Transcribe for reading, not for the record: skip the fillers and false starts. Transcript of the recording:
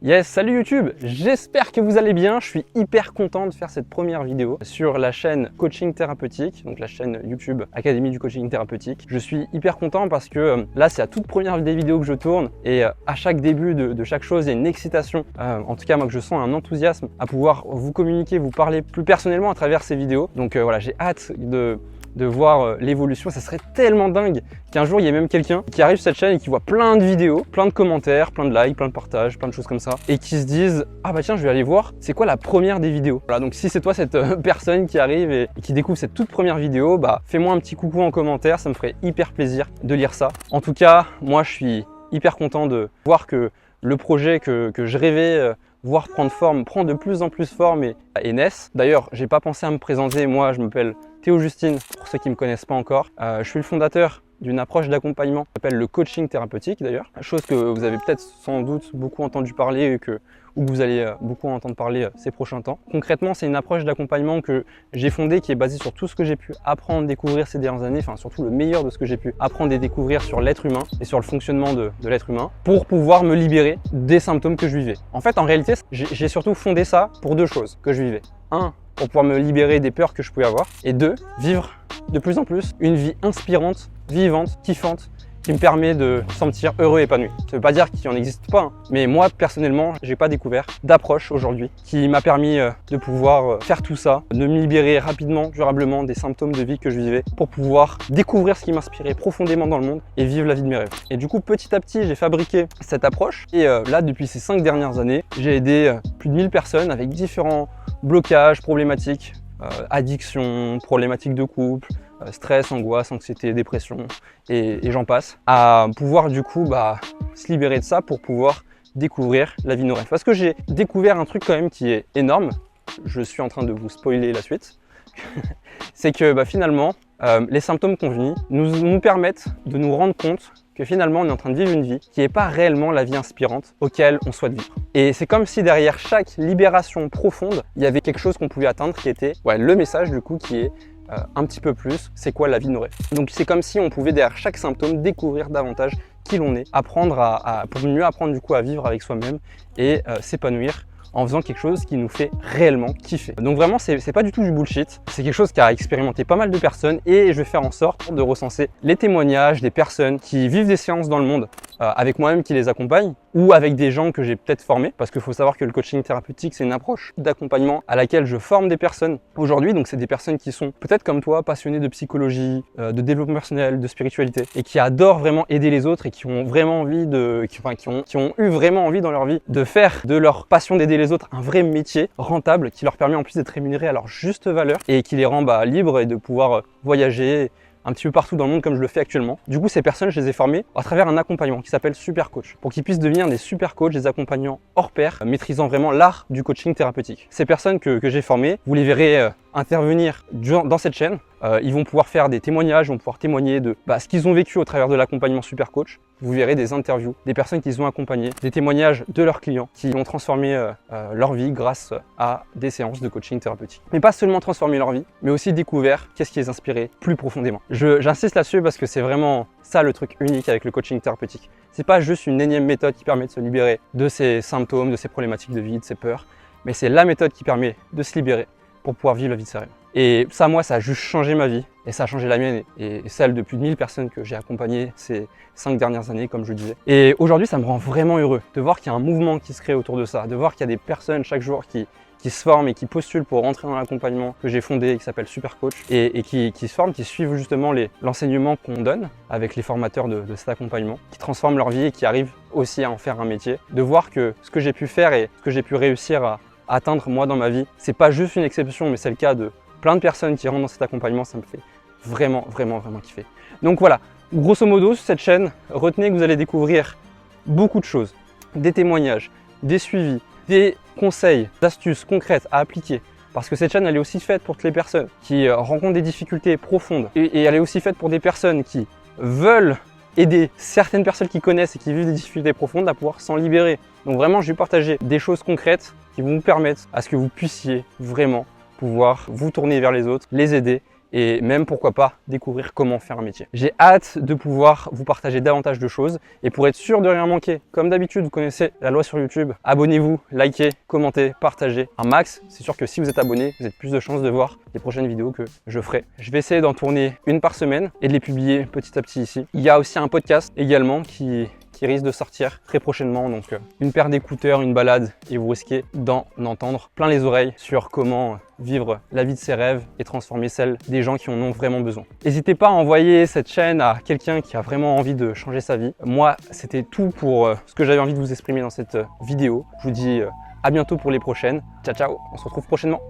Yes, salut YouTube, j'espère que vous allez bien. Je suis hyper content de faire cette première vidéo sur la chaîne Coaching Thérapeutique, donc la chaîne YouTube Académie du Coaching Thérapeutique. Je suis hyper content parce que là c'est la toute première des vidéos que je tourne et à chaque début de chaque chose il y a une excitation, en tout cas moi que je sens un enthousiasme à pouvoir vous communiquer, vous parler plus personnellement à travers ces vidéos. Donc voilà, j'ai hâte de voir l'évolution. Ça serait tellement dingue qu'un jour il y ait même quelqu'un qui arrive sur cette chaîne et qui voit plein de vidéos, plein de commentaires, plein de likes, plein de partages, plein de choses comme ça et qui se disent ah bah tiens je vais aller voir c'est quoi la première des vidéos. Voilà, donc si c'est toi cette personne qui arrive et qui découvre cette toute première vidéo, bah fais-moi un petit coucou en commentaire, ça me ferait hyper plaisir de lire ça. En tout cas moi je suis hyper content de voir que le projet que je rêvais voir prendre forme, prend de plus en plus forme et naisse. D'ailleurs, j'ai pas pensé à me présenter, moi je m'appelle Théo Justine, pour ceux qui ne me connaissent pas encore. Je suis le fondateur d'une approche d'accompagnement qui s'appelle le coaching thérapeutique d'ailleurs. Chose que vous avez peut-être sans doute beaucoup entendu parler ou que vous allez beaucoup entendre parler ces prochains temps. Concrètement, c'est une approche d'accompagnement que j'ai fondée qui est basée sur tout ce que j'ai pu apprendre, découvrir ces dernières années, enfin surtout le meilleur de ce que j'ai pu apprendre et découvrir sur l'être humain et sur le fonctionnement de l'être humain pour pouvoir me libérer des symptômes que je vivais. En fait, en réalité, j'ai surtout fondé ça pour deux choses que je vivais. Un, pour pouvoir me libérer des peurs que je pouvais avoir et deux, vivre de plus en plus une vie inspirante, vivante, kiffante, qui me permet de me sentir heureux et épanoui. Ça ne veut pas dire qu'il n'en existe pas, hein. Mais moi personnellement, j'ai pas découvert d'approche aujourd'hui qui m'a permis de pouvoir faire tout ça, de me libérer rapidement, durablement des symptômes de vie que je vivais pour pouvoir découvrir ce qui m'inspirait profondément dans le monde et vivre la vie de mes rêves. Et du coup, petit à petit, j'ai fabriqué cette approche et là, depuis ces 5 dernières années, j'ai aidé plus de 1000 personnes avec différents blocages, problématiques, addiction, problématiques de couple, stress, angoisse, anxiété, dépression et j'en passe, à pouvoir du coup se libérer de ça pour pouvoir découvrir la vie de nos rêves. Parce que j'ai découvert un truc quand même qui est énorme, je suis en train de vous spoiler la suite, c'est que finalement les symptômes qu'on vit nous permettent de nous rendre compte que finalement on est en train de vivre une vie qui n'est pas réellement la vie inspirante auquel on souhaite vivre. Et c'est comme si derrière chaque libération profonde, il y avait quelque chose qu'on pouvait atteindre qui était le message du coup qui est un petit peu plus, c'est quoi la vie de nos rêves. Donc c'est comme si on pouvait derrière chaque symptôme découvrir davantage qui l'on est, apprendre pour mieux apprendre du coup à vivre avec soi-même et s'épanouir en faisant quelque chose qui nous fait réellement kiffer. Donc vraiment, c'est pas du tout du bullshit. C'est quelque chose qui a expérimenté pas mal de personnes et je vais faire en sorte de recenser les témoignages des personnes qui vivent des séances dans le monde avec moi-même qui les accompagne ou avec des gens que j'ai peut-être formés parce qu'il faut savoir que le coaching thérapeutique, c'est une approche d'accompagnement à laquelle je forme des personnes aujourd'hui. Donc c'est des personnes qui sont peut-être comme toi passionnées de psychologie, de développement personnel, de spiritualité et qui adorent vraiment aider les autres et qui ont vraiment envie qui ont eu vraiment envie dans leur vie de faire de leur passion d'aider les autres un vrai métier rentable qui leur permet en plus d'être rémunérés à leur juste valeur et qui les rend libres et de pouvoir voyager un petit peu partout dans le monde comme je le fais actuellement. Du coup, ces personnes, je les ai formées à travers un accompagnement qui s'appelle Super Coach pour qu'ils puissent devenir des super coachs, des accompagnants hors pair, maîtrisant vraiment l'art du coaching thérapeutique. Ces personnes que j'ai formées, vous les verrez intervenir dans cette chaîne. Ils vont pouvoir faire des témoignages, ils vont pouvoir témoigner de ce qu'ils ont vécu au travers de l'accompagnement Super Coach. Vous verrez des interviews, des personnes qu'ils ont accompagnées, des témoignages de leurs clients qui ont transformé leur vie grâce à des séances de coaching thérapeutique. Mais pas seulement transformer leur vie, mais aussi découvrir qu'est-ce qui les inspirait plus profondément. J'insiste là-dessus parce que c'est vraiment ça le truc unique avec le coaching thérapeutique. C'est pas juste une énième méthode qui permet de se libérer de ses symptômes, de ses problématiques de vie, de ses peurs, mais c'est la méthode qui permet de se libérer pour pouvoir vivre la vie de ses rêves. Et ça, moi, ça a juste changé ma vie et ça a changé la mienne et celle de plus de 1000 personnes que j'ai accompagnées ces 5 dernières années, comme je disais. Et aujourd'hui, ça me rend vraiment heureux de voir qu'il y a un mouvement qui se crée autour de ça, de voir qu'il y a des personnes chaque jour qui se forment et qui postulent pour rentrer dans l'accompagnement que j'ai fondé et qui s'appelle Super Coach et qui se forment, qui suivent justement l'enseignement qu'on donne avec les formateurs de cet accompagnement, qui transforment leur vie et qui arrivent aussi à en faire un métier. De voir que ce que j'ai pu faire et ce que j'ai pu réussir à atteindre moi dans ma vie, c'est pas juste une exception, mais c'est le cas de plein de personnes qui rentrent dans cet accompagnement, ça me fait vraiment, vraiment, vraiment kiffer. Donc voilà, grosso modo, sur cette chaîne, retenez que vous allez découvrir beaucoup de choses, des témoignages, des suivis, des conseils, des astuces concrètes à appliquer. Parce que cette chaîne, elle est aussi faite pour toutes les personnes qui rencontrent des difficultés profondes. Et elle est aussi faite pour des personnes qui veulent aider certaines personnes qui connaissent et qui vivent des difficultés profondes à pouvoir s'en libérer. Donc vraiment, je vais partager des choses concrètes qui vont vous permettre à ce que vous puissiez vraiment pouvoir vous tourner vers les autres, les aider et même pourquoi pas découvrir comment faire un métier. J'ai hâte de pouvoir vous partager davantage de choses et pour être sûr de rien manquer, comme d'habitude, vous connaissez la loi sur YouTube, abonnez-vous, likez, commentez, partagez un max. C'est sûr que si vous êtes abonné, vous avez plus de chances de voir les prochaines vidéos que je ferai. Je vais essayer d'en tourner une par semaine et de les publier petit à petit ici. Il y a aussi un podcast également qui risque de sortir très prochainement, donc une paire d'écouteurs, une balade et vous risquez d'en entendre plein les oreilles sur comment vivre la vie de ses rêves et transformer celle des gens qui en ont vraiment besoin. N'hésitez pas à envoyer cette chaîne à quelqu'un qui a vraiment envie de changer sa vie. Moi, c'était tout pour ce que j'avais envie de vous exprimer dans cette vidéo. Je vous dis à bientôt pour les prochaines. Ciao, ciao, on se retrouve prochainement.